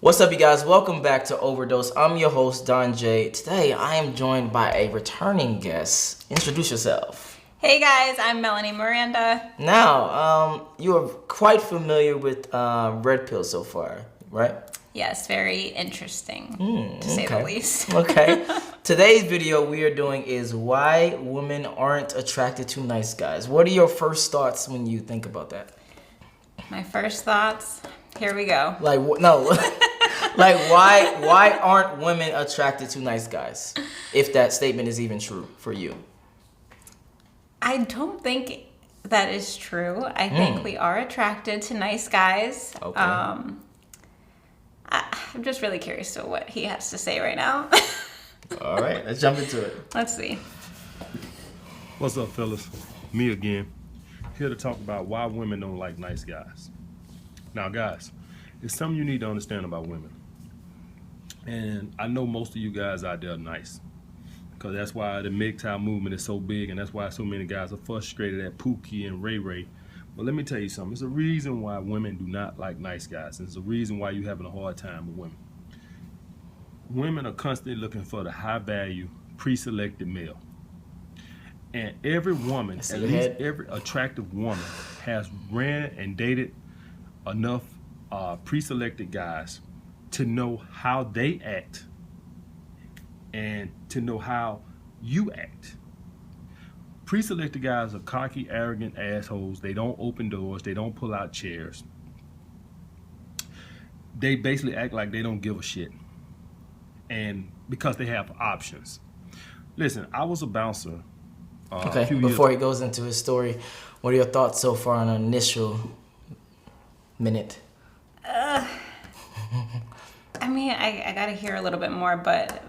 What's up, you guys? Welcome back to Overdose. I'm your host, Don Jaye. Today, I am joined by a returning guest. Introduce yourself. Hey guys, I'm Melanie Miranda. Now, you are quite familiar with Red Pill so far, right? Yes, very interesting, to say the least. Okay. Today's video we are doing is why women aren't attracted to nice guys. What are your first thoughts when you think about that? My first thoughts, here we go. Why aren't women attracted to nice guys? If that statement is even true for you. I don't think that is true. I think we are attracted to nice guys. Okay. I'm just really curious to what he has to say right now. All right, let's jump into it. Let's see. What's up, fellas? Me again, here to talk about why women don't like nice guys. Now, guys, it's something you need to understand about women. And I know most of you guys out there are nice, because that's why the MGTOW movement is so big, and that's why so many guys are frustrated at Pookie and Ray Ray. But let me tell you something. It's a reason why women do not like nice guys. And it's a reason why you're having a hard time with women. Women are constantly looking for the high-value, pre-selected male. And every woman, at least every attractive woman, has ran and dated enough pre-selected guys to know how they act and to know how you act. Pre-selected guys are cocky, arrogant assholes. They don't open doors. They don't pull out chairs. They basically act like they don't give a shit. And because they have options. Listen, I was a bouncer. Okay, before he goes into his story, what are your thoughts so far on an initial minute? I mean, I gotta hear a little bit more, but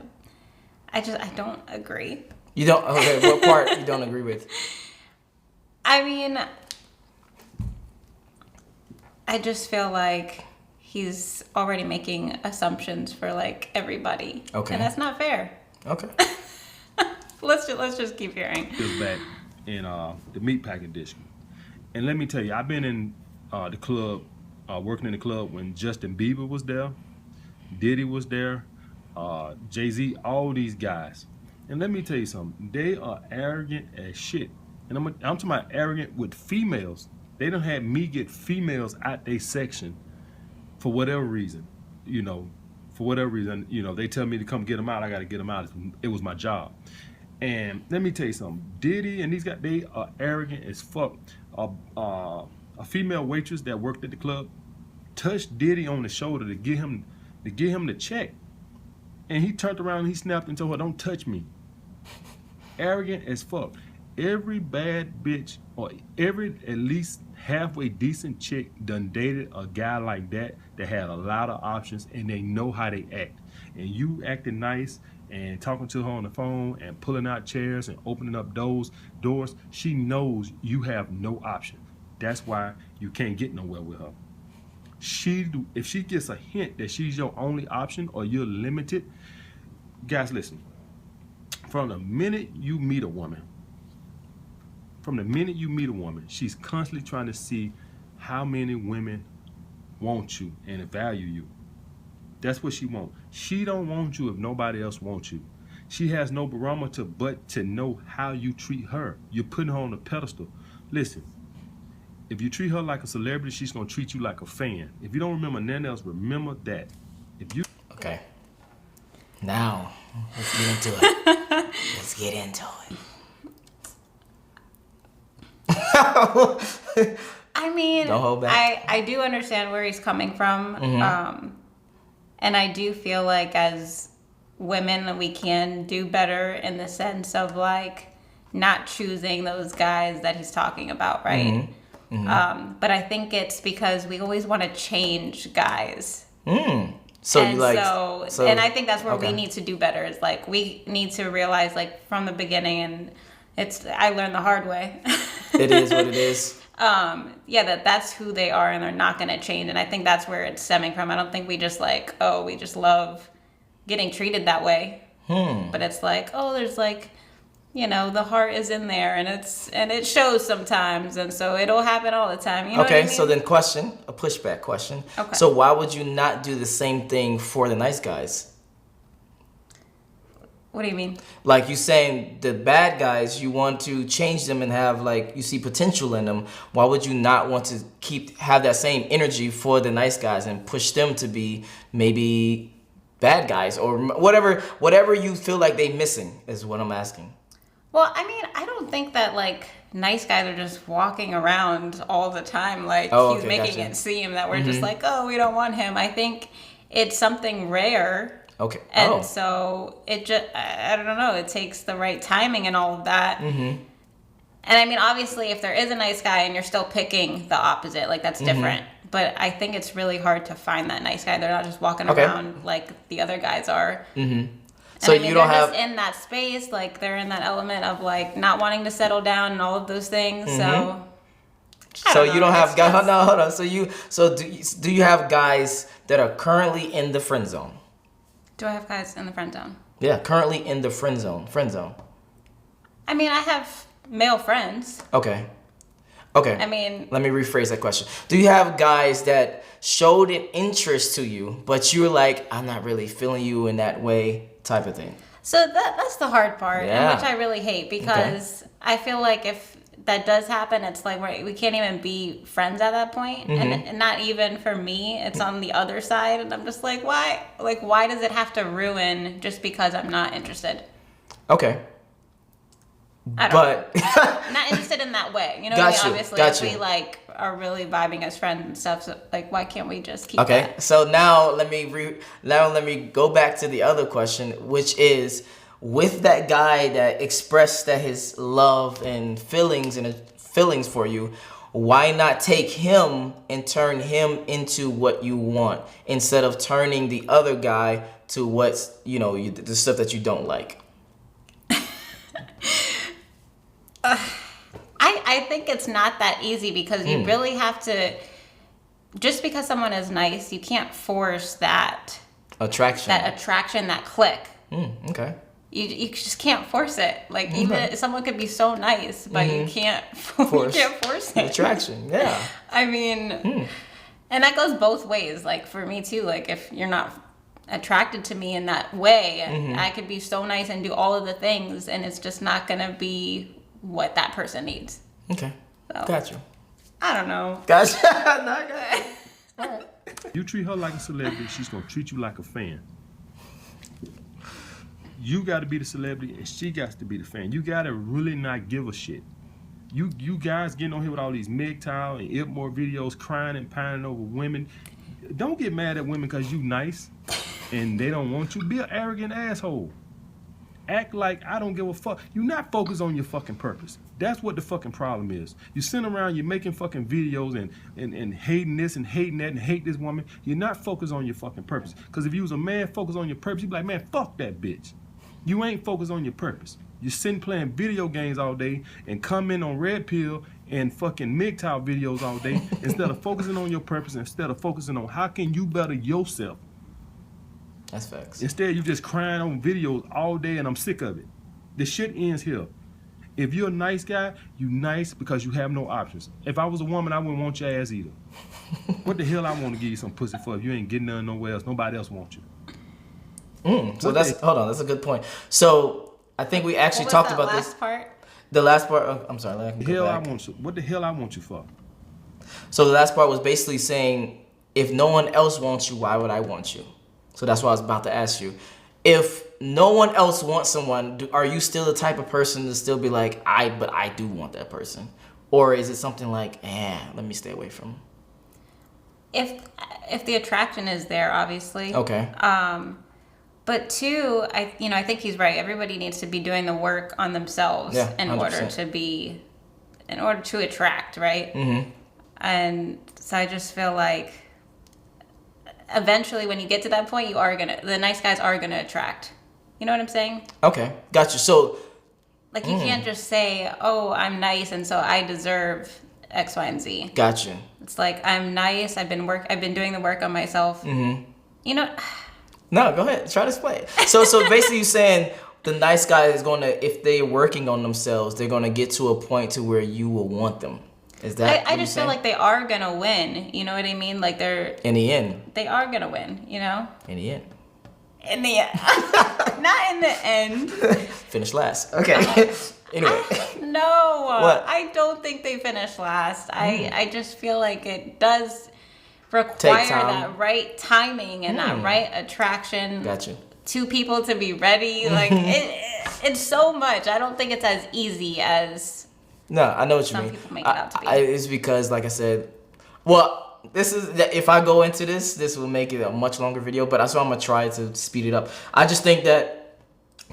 I don't agree. You don't? Okay, what part you don't agree with? I mean, I just feel like he's already making assumptions for like everybody. Okay. And that's not fair. Okay. Let's just keep hearing. Is back in the meatpacking district. And let me tell you, I've been in the club, working in the club when Justin Bieber was there, Diddy was there, Jay-Z, all these guys. And let me tell you something, they are arrogant as shit. And I'm talking about arrogant with females. They done had me get females out their section for whatever reason. They tell me to come get them out, I gotta get them out. It was my job. And let me tell you something, Diddy and these guys, they are arrogant as fuck. A female waitress that worked at the club touched Diddy on the shoulder to get him the check. And he turned around and he snapped and told her, "Don't touch me." Arrogant as fuck. Every bad bitch or every at least halfway decent chick done dated a guy like that had a lot of options and they know how they act. And you acting nice and talking to her on the phone and pulling out chairs and opening up doors, she knows you have no option. That's why you can't get nowhere with her. If she gets a hint that she's your only option or you're limited, guys, listen. From the minute you meet a woman, she's constantly trying to see how many women want you and value you. That's what she wants. She don't want you if nobody else wants you. She has no barometer but to know how you treat her. You're putting her on a pedestal. Listen, if you treat her like a celebrity, she's going to treat you like a fan. If you don't remember nothing else, remember that. Okay. Now, let's get into it. Let's get into it. I mean, don't hold back. I do understand where he's coming from. And I do feel like as women, we can do better in the sense of like not choosing those guys that he's talking about, right? But I think it's because we always want to change guys. So and you like and I think that's where we need to do better. Is like we need to realize like from the beginning, and I learned the hard way. It is what it is. That's who they are and they're not going to change. And I think that's where it's stemming from. I don't think we just we just love getting treated that way. But it's like, there's like, you know, the heart is in there, and it shows sometimes, and so it'll happen all the time. You know what I mean? So then a pushback question. Okay. So why would you not do the same thing for the nice guys? What do you mean? Like you saying the bad guys, you want to change them and have like you see potential in them. Why would you not want to have that same energy for the nice guys and push them to be maybe bad guys or whatever you feel like they missing is what I'm asking. Well, I mean, I don't think that like nice guys are just walking around all the time like he's making it seem that we're just like, oh, we don't want him. I think it's something rare. Okay. And so it just, I don't know, it takes the right timing and all of that. And I mean, obviously, if there is a nice guy and you're still picking the opposite, like that's different. But I think it's really hard to find that nice guy. They're not just walking around like the other guys are. So I mean, you don't have... just in that space, like they're in that element of like not wanting to settle down and all of those things. So you don't have guys... Hold on. So do you have guys that are currently in the friend zone? Do I have guys in the friend zone? Yeah, currently in the friend zone. I mean, I have male friends. Okay. I mean... Let me rephrase that question. Do you have guys that showed an interest to you, but you were like, I'm not really feeling you in that way type of thing? So that's the hard part, and which I really hate, because I feel like if that does happen, it's like we can't even be friends at that point. And not even for me, it's on the other side, and I'm just like, why does it have to ruin just because I'm not interested? Okay. I don't know. Not interested in that way, you know what I mean? Obviously, if we like are really vibing as friends and stuff, so like why can't we just keep that? So now let me go back to the other question, which is, with that guy that expressed that his love and feelings for you, why not take him and turn him into what you want instead of turning the other guy to what's, the stuff that you don't like? I think it's not that easy, because you really have to, just because someone is nice, you can't force that attraction, that click. Okay. You just can't force it. Like even someone could be so nice, but you can't force it. Attraction, yeah. I mean, and that goes both ways. Like for me too. Like if you're not attracted to me in that way, I could be so nice and do all of the things, and it's just not gonna be what that person needs. Okay, so, gotcha. I don't know. Gotcha. All right. You treat her like a celebrity, she's gonna treat you like a fan. You got to be the celebrity, and she got to be the fan. You got to really not give a shit. You guys getting on here with all these MGTOW and Ipmore videos crying and pining over women. Don't get mad at women because you nice and they don't want you. Be an arrogant asshole. Act like I don't give a fuck. You're not focused on your fucking purpose. That's what the fucking problem is. You sitting around, you're making fucking videos and hating this and hating that and hate this woman. You're not focused on your fucking purpose. Because if you was a man focused on your purpose, you'd be like, man, fuck that bitch. You ain't focused on your purpose. You're sitting playing video games all day and comment on Red Pill and fucking MGTOW videos all day instead of focusing on your purpose, instead of focusing on how can you better yourself. That's facts. Instead, you just crying on videos all day, and I'm sick of it. The shit ends here. If you're a nice guy, you nice because you have no options. If I was a woman, I wouldn't want your ass either. What the hell I want to give you some pussy for if you ain't getting none nowhere else? Nobody else wants you. So hold on, that's a good point. So I think we actually talked about this. Part? The last part. I'm sorry. What the hell I want you for? So the last part was basically saying, if no one else wants you, why would I want you? So that's what I was about to ask you. If no one else wants someone, are you still the type of person to still be like, but I do want that person? Or is it something like, let me stay away from him? If the attraction is there, obviously. Okay. But two, I think he's right. Everybody needs to be doing the work on themselves in order to attract, right? And so I just feel like eventually when you get to that point, the nice guys are gonna attract. You know what I'm saying? Okay, gotcha. So like you can't just say, oh, I'm nice and so I deserve X, Y, and Z. Gotcha. It's like, I'm nice, I've been doing the work on myself. You know. No, go ahead. Try to explain. So basically you're saying the nice guy is gonna, if they're working on themselves, they're gonna get to a point to where you will want them. Is that? I just feel like they are gonna win. You know what I mean? Like in the end. they are gonna win. You know. In the end. In the end, not in the end. Finish last. Okay. Anyway. No, What? I don't think they finish last. I just feel like it does require that right timing and that right attraction. Gotcha. To people to be ready. Like it's so much. I don't think it's as easy as No, I know what you some mean. people make it out to be. It's because, like I said, well, this is, if I go into this will make it a much longer video, but that's why I'm gonna try to speed it up. I just think that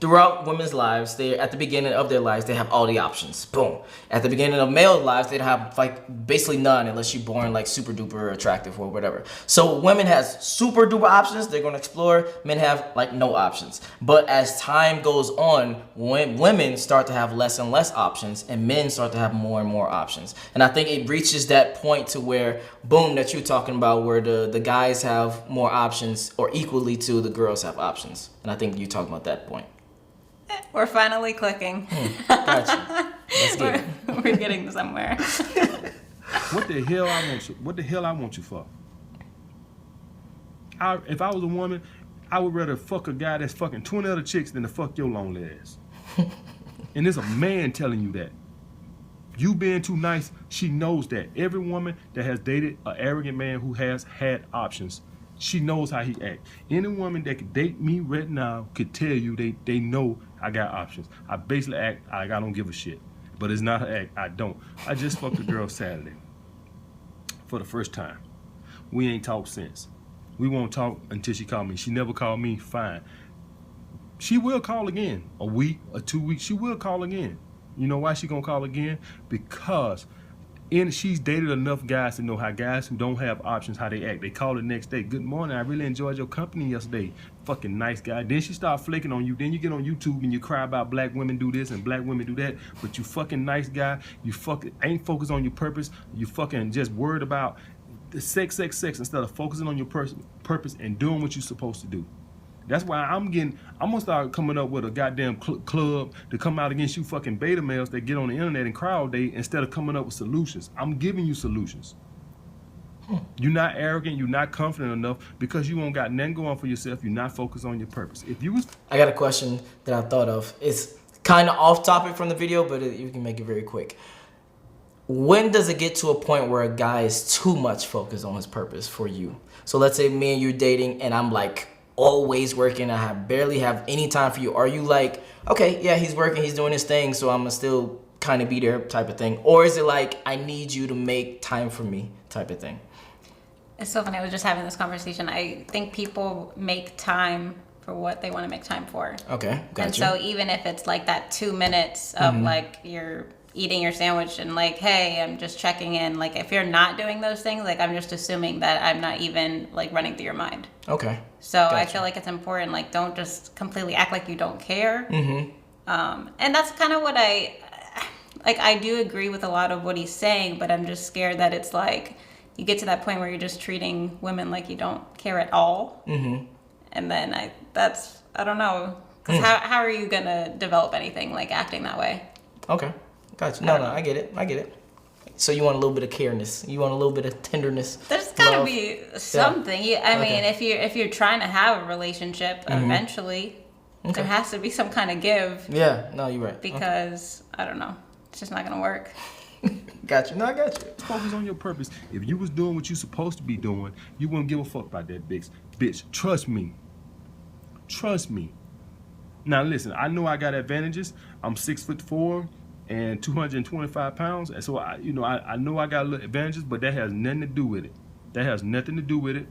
throughout women's lives, they at the beginning of their lives, they have all the options. Boom. At the beginning of male lives, they have like basically none unless you're born like super duper attractive or whatever. So women has super duper options. They're gonna explore. Men have like no options. But as time goes on, when women start to have less and less options, and men start to have more and more options. And I think it reaches that point to where, boom, that you're talking about, where the guys have more options, or equally to the girls have options. And I think you're talking about that point. We're finally clicking. Gotcha. Let's get it. We're getting somewhere. What the hell I want you? What the hell I want you for? If I was a woman, I would rather fuck a guy that's fucking 20 other chicks than to fuck your lonely ass. And there's a man telling you that. You being too nice, she knows that. Every woman that has dated an arrogant man who has had options, she knows how he act. Any woman that could date me right now could tell you they know I got options. I basically act like I don't give a shit. But it's not her act, I don't. I just fucked a girl Saturday for the first time. We ain't talked since. We won't talk until she called me. She never called me, fine. She will call again. A week or 2 weeks, she will call again. You know why she gonna call again? Because she's dated enough guys to know how guys who don't have options, how they act. They call the next day, good morning, I really enjoyed your company yesterday. Fucking nice guy. Then she start flaking on you. Then you get on YouTube and you cry about black women do this and black women do that. But you fucking nice guy. You fucking ain't focused on your purpose. You fucking just worried about the sex instead of focusing on your purpose and doing what you're supposed to do. That's why I'm gonna start coming up with a goddamn club to come out against you fucking beta males that get on the internet and cry all day instead of coming up with solutions. I'm giving you solutions. You're not arrogant, you're not confident enough because you won't got nothing going for yourself, you're not focused on your purpose. If you was... I got a question that I thought of. It's kind of off topic from the video, but you can make it very quick. When does it get to a point where a guy is too much focused on his purpose for you? So let's say me and you dating and I'm like always working, I barely have any time for you. Are you like, okay, yeah, he's working, he's doing his thing, so I'm gonna still kind of be there type of thing? Or is it like, I need you to make time for me type of thing? It's so funny. I was just having this conversation. I think people make time for what they want to make time for. Okay, gotcha. And so even if it's like that 2 minutes of like you're eating your sandwich and like, hey, I'm just checking in. Like if you're not doing those things, like I'm just assuming that I'm not even like running through your mind. Okay. So gotcha. I feel like it's important. Like don't just completely act like you don't care. And that's kind of what I do agree with a lot of what he's saying, but I'm just scared that it's like you get to that point where you're just treating women like you don't care at all. And then I don't know. Because how are you going to develop anything like acting that way? Okay. Gotcha. No, I get it. So you want a little bit of careness. You want a little bit of tenderness. There's got to be something. Yeah. I mean, if you're trying to have a relationship, eventually there has to be some kind of give. Yeah. No, you're right. Because, I don't know. It's just not going to work. Gotcha. No, I got you. Focus on your purpose. If you was doing what you supposed to be doing, you wouldn't give a fuck about that bitch. Trust me. Now listen, I know I got advantages. I'm 6'4" and 225 pounds, and so I know I got a little advantages, but that has nothing to do with it.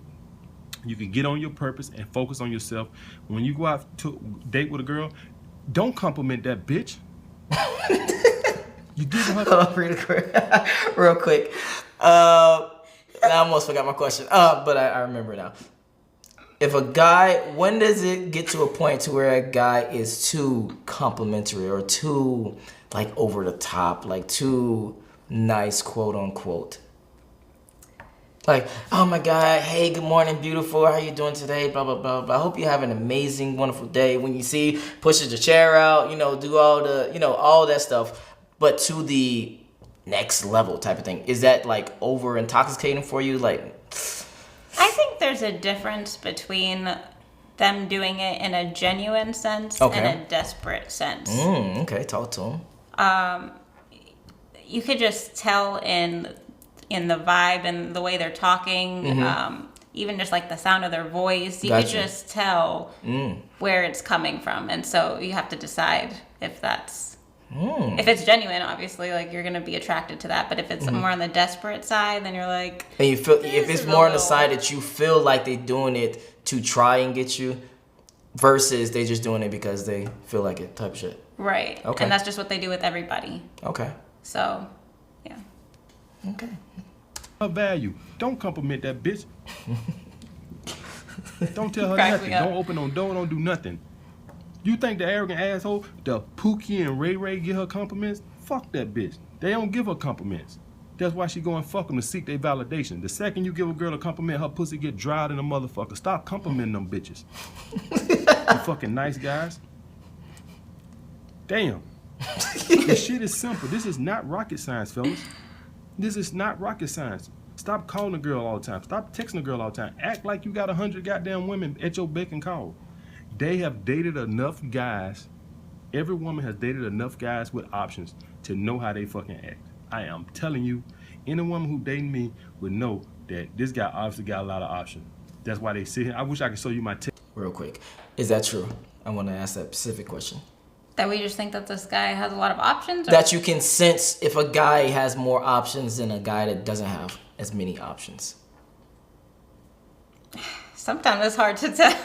You can get on your purpose and focus on yourself. When you go out to date with a girl, don't compliment that bitch. You give her real quick. I almost forgot my question. But I remember now. If a guy, when does it get to a point to where a guy is too complimentary or too like over the top, like too nice, quote unquote? Like, oh my God, hey, good morning, beautiful. How you doing today? Blah, blah, blah, blah. I hope you have an amazing, wonderful day. When you see, pushes the chair out, do all the, all that stuff. But to the next level type of thing. Is that like over intoxicating for you? Like, I think there's a difference between them doing it in a genuine sense and a desperate sense. Okay, talk to them. You could just tell in the vibe and the way they're talking, even just like the sound of their voice. You could just tell where it's coming from, and so you have to decide if that's if it's genuine. Obviously, like you're gonna be attracted to that, but if it's more on the desperate side, then you're like, and you feel if it's more on the side that you feel like they're doing it to try and get you, versus they just doing it because they feel like it, type of shit. Right. Okay. And that's just what they do with everybody. Okay. So, yeah. Okay. Her value. Don't compliment that bitch. Don't tell her Crack nothing. me up. Don't open no door. Don't do nothing. You think the arrogant asshole, the Pookie and Ray Ray give her compliments? Fuck that bitch. They don't give her compliments. That's why she go and fuck them to seek their validation. The second you give a girl a compliment, her pussy get dried in a motherfucker. Stop complimenting them bitches. You fucking nice guys. Damn. This shit is simple. This is not rocket science, fellas. This is not rocket science. Stop calling a girl all the time. Stop texting a girl all the time. Act like you got 100 goddamn women at your beck and call. They have dated enough guys. Every woman has dated enough guys with options to know how they fucking act. I am telling you, any woman who dated me would know that this guy obviously got a lot of options. That's why they sit here. I wish I could show you my text. Real quick, is that true? I want to ask that specific question. That we just think that this guy has a lot of options? Or? That you can sense if a guy has more options than a guy that doesn't have as many options. Sometimes it's hard to tell.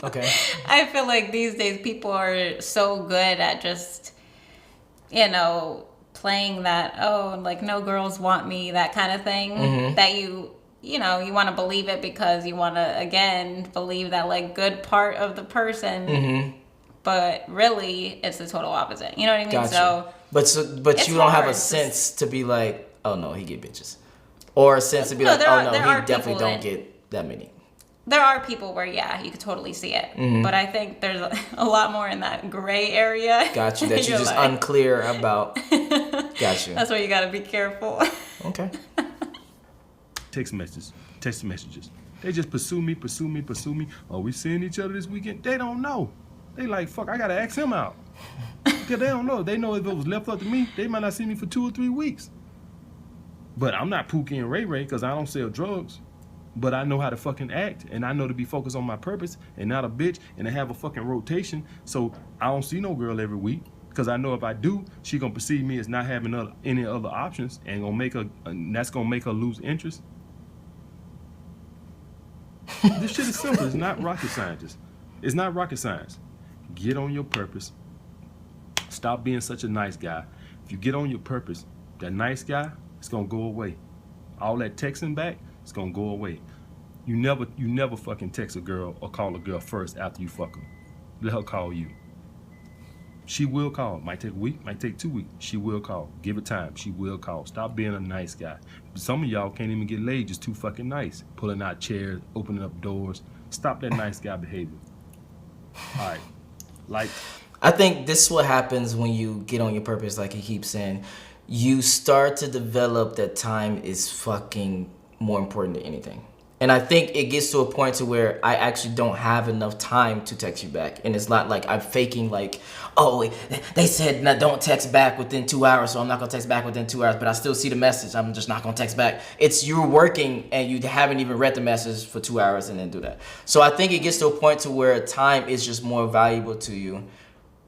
Okay. I feel like these days people are so good at just, playing that, oh, like no girls want me, that kind of thing, that you want to believe it because you want to, again, believe that like good part of the person, but really it's the total opposite. You know what I mean? Gotcha. But you don't have a sense to be like, oh no, he get bitches. Or a sense to be like, oh no, he definitely don't get that many. There are people where, yeah, you could totally see it. But I think there's a lot more in that gray area. Got you. That you're just like, unclear about. Got you. That's why you got to be careful. Okay. Text messages. They just pursue me. Are we seeing each other this weekend? They don't know. They like, fuck, I got to ask him out. Because they don't know. They know if it was left up to me, they might not see me for 2 or 3 weeks. But I'm not Pookie and Ray Ray because I don't sell drugs. But I know how to fucking act, and I know to be focused on my purpose and not a bitch, and to have a fucking rotation. So I don't see no girl every week because I know if I do, she gonna perceive me as not having any other options, and that's gonna make her lose interest. This shit is simple. It's not rocket science. It's not rocket science. Get on your purpose. Stop being such a nice guy. If you get on your purpose, that nice guy, it's gonna go away. All that texting back, it's gonna go away. You never fucking text a girl or call a girl first after you fuck her. Let her call you. She will call. Might take a week, might take 2 weeks. She will call. Give it time. She will call. Stop being a nice guy. Some of y'all can't even get laid, just too fucking nice. Pulling out chairs, opening up doors. Stop that nice guy behavior. All right. Like, I think this is what happens when you get on your purpose, like he keeps saying. You start to develop that time is fucking more important than anything. And I think it gets to a point to where I actually don't have enough time to text you back. And it's not like I'm faking like, oh, they said no, don't text back within 2 hours, so I'm not going to text back within 2 hours, but I still see the message. I'm just not going to text back. It's you're working and you haven't even read the message for 2 hours and then do that. So I think it gets to a point to where time is just more valuable to you.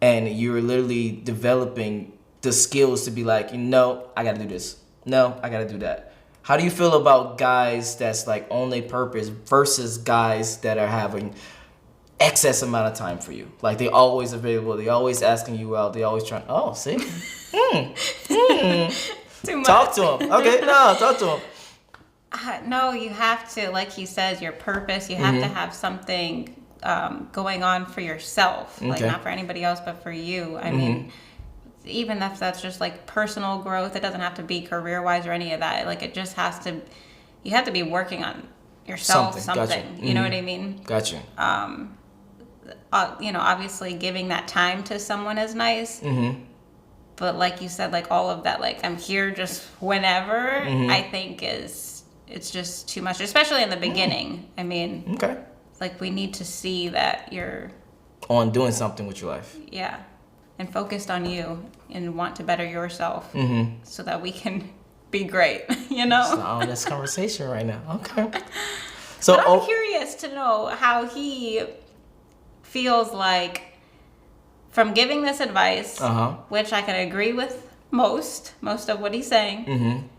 And you're literally developing the skills to be like, no, I got to do this. No, I got to do that. How do you feel about guys that's like on their purpose versus guys that are having excess amount of time for you? Like they always available, they always asking you out, they always trying. Oh, see, Too much. Talk to him. Okay, no, talk to him. No, you have to, like he says, your purpose. You have to have something going on for yourself, like not for anybody else, but for you. I mean. Even if that's just like personal growth, it doesn't have to be career-wise or any of that. Like it just has to, you have to be working on yourself, Gotcha. something. You know what I mean? Got you. You know, obviously giving that time to someone is nice. But like you said, like all of that, like I'm here just whenever, I think it's just too much, especially in the beginning. I mean, Okay. like we need to see that you're On doing something with your life. yeah, and focused on you and want to better yourself so that we can be great, you know? So on this conversation right now. Okay. So But I'm curious to know how he feels like from giving this advice, which I can agree with most of what he's saying.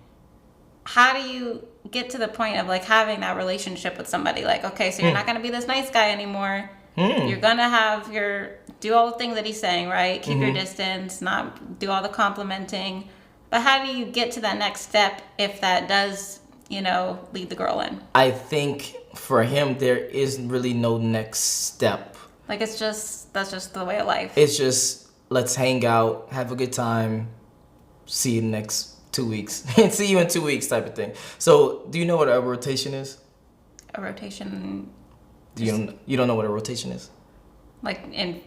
How do you get to the point of like having that relationship with somebody? Like, okay, so you're not going to be this nice guy anymore. You're going to have do all the things that he's saying, right? Keep your distance, not do all the complimenting. But how do you get to that next step if that does, you know, lead the girl in? I think for him, there is really no next step. Like that's just the way of life. It's just, let's hang out, have a good time, see you next 2 weeks. See you in 2 weeks type of thing. So do you know what a rotation is? A rotation, You don't know what a rotation is? like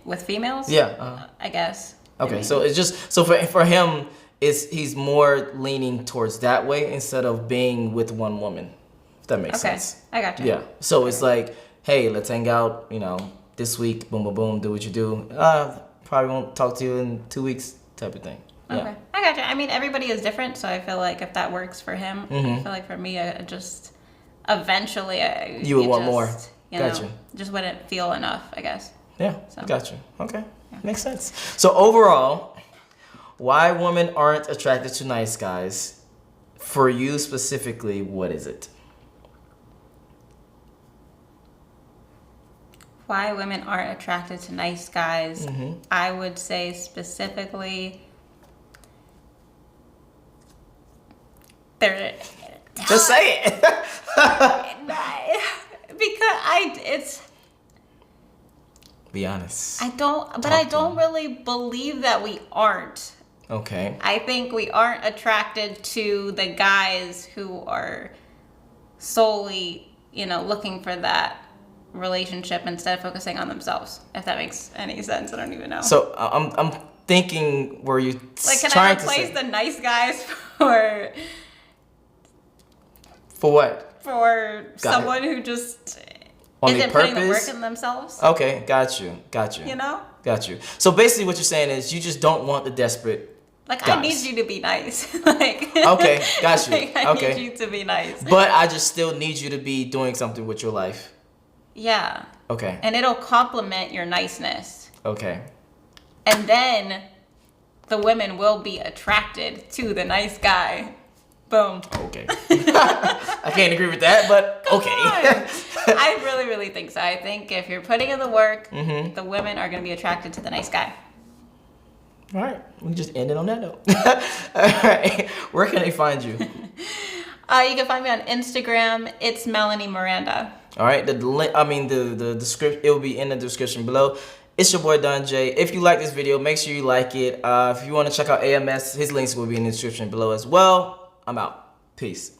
with females? Yeah. I guess. Okay, so it's just, so for him, he's more leaning towards that way instead of being with one woman. If that makes sense. I got you. Yeah. So it's like, hey, let's hang out, you know, this week, boom, boom, boom, do what you do. Probably won't talk to you in 2 weeks type of thing. Yeah. Okay, I got you. I mean, everybody is different, so I feel like if that works for him, I feel like for me, I just eventually, You would want more. You Gotcha. know, just wouldn't feel enough, I guess. Yeah, So. got you. Okay, makes sense. So overall, why women aren't attracted to nice guys? For you specifically, what is it? Why women aren't attracted to nice guys? I would say specifically, they're Just say it. because Be honest. I don't really believe that we aren't. Okay. I think we aren't attracted to the guys who are solely, you know, looking for that relationship instead of focusing on themselves. If that makes any sense, I don't even know. So I'm thinking, were you like, can I trying to replace say the nice guys for what? someone who just Only isn't putting the purpose? work in themselves? Okay, got you. You know? Got you. So basically, what you're saying is you just don't want the desperate. Like, guys. I need you to be nice. Like, Okay, got you. like, I need you to be nice. But I just still need you to be doing something with your life. Yeah. Okay. And it'll complement your niceness. Okay. And then the women will be attracted to the nice guy. Boom. Okay. I can't agree with that, but okay. I really, really think so. I think if you're putting in the work, the women are going to be attracted to the nice guy. All right. We can just end it on that note. All right. Where can they find you? You can find me on Instagram. It's Melanie Miranda. All right. The link, the description, it will be in the description below. It's your boy Don Jaye. If you like this video, make sure you like it. If you want to check out AMS, his links will be in the description below as well. I'm out. Peace.